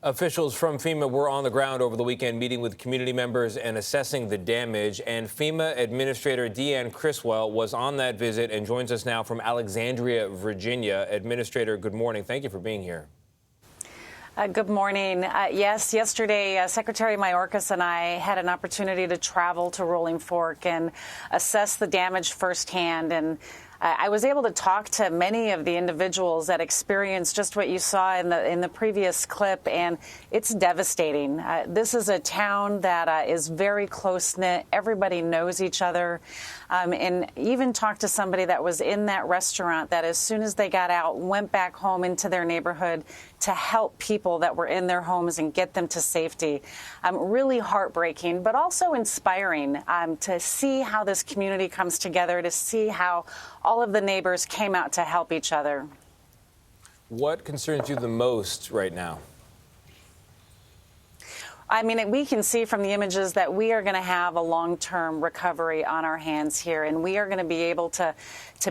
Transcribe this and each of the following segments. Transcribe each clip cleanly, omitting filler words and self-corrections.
Officials from FEMA were on the ground over the weekend meeting with community members and assessing the damage. And FEMA Administrator Deanne Criswell was on that visit and joins us now from Alexandria, Virginia. Administrator, good morning. Thank you for being here. Good morning. Yes, yesterday, Secretary Mayorkas and I had an opportunity to travel to Rolling Fork and assess the damage firsthand. And I was able to talk to many of the individuals that experienced just what you saw in the previous clip, and it's devastating. This is a town that is very close-knit. Everybody knows each other. And even talked to somebody that was in that restaurant that as soon as they got out, went back home into their neighborhood to help people that were in their homes and get them to safety. Really heartbreaking, but also inspiring to see how this community comes together, to see how all of the neighbors came out to help each other. What concerns you the most right now? I mean, we can see from the images that we are going to have a long-term recovery on our hands here, and we are going to be able to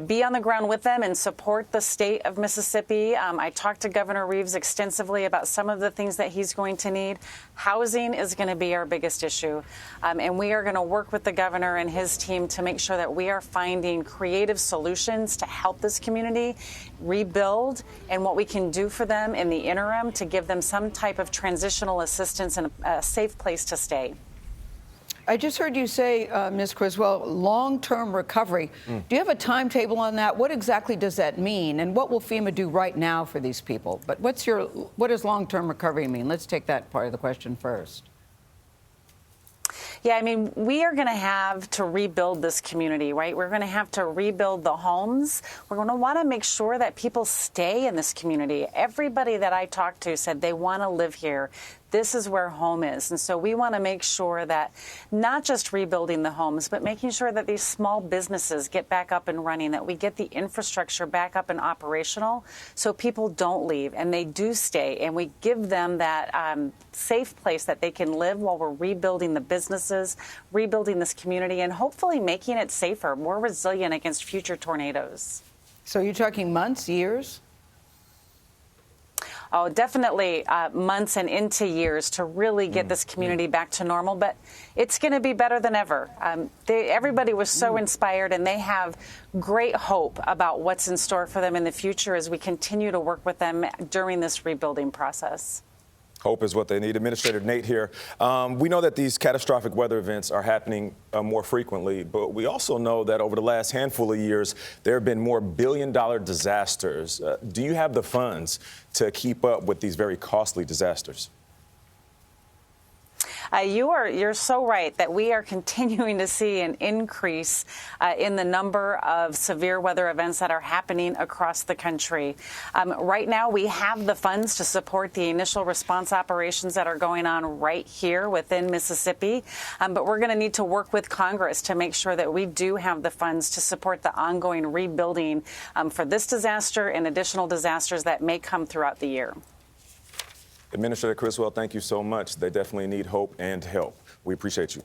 be on the ground with them and support the state of Mississippi. I talked to Governor Reeves extensively about some of the things that he's going to need. Housing is going to be our biggest issue, and we are going to work with the governor and his team to make sure that we are finding creative solutions to help this community rebuild and what we can do for them in the interim to give them some type of transitional assistance and a safe place to stay. I just heard you say, Ms. Criswell, long-term recovery. Do you have a timetable on that? What exactly does that mean? And what will FEMA do right now for these people? But what does long-term recovery mean? Let's take that part of the question first. Yeah, I mean, we are going to have to rebuild this community, right? We're going to have to rebuild the homes. We're going to want to make sure that people stay in this community. Everybody that I talked to said they want to live here. This is where home is. And so we want to make sure that not just rebuilding the homes, but making sure that these small businesses get back up and running, that we get the infrastructure back up and operational so people don't leave and they do stay. And we give them that safe place that they can live while we're rebuilding the businesses, rebuilding this community, and hopefully making it safer, more resilient against future tornadoes. So you're talking months, years? Oh, definitely months and into years to really get this community back to normal. But it's going to be better than ever. Everybody was so inspired, and they have great hope about what's in store for them in the future as we continue to work with them during this rebuilding process. Hope is what they need. Administrator Nate here. We know that these catastrophic weather events are happening more frequently, but we also know that over the last handful of years, there have been more billion-dollar disasters. Do you have the funds to keep up with these very costly disasters? You're so right that we are continuing to see an increase in the number of severe weather events that are happening across the country. Right now, we have the funds to support the initial response operations that are going on right here within Mississippi. But we're going to need to work with Congress to make sure that we do have the funds to support the ongoing rebuilding for this disaster and additional disasters that may come throughout the year. Administrator Criswell, thank you so much. They definitely need hope and help. We appreciate you.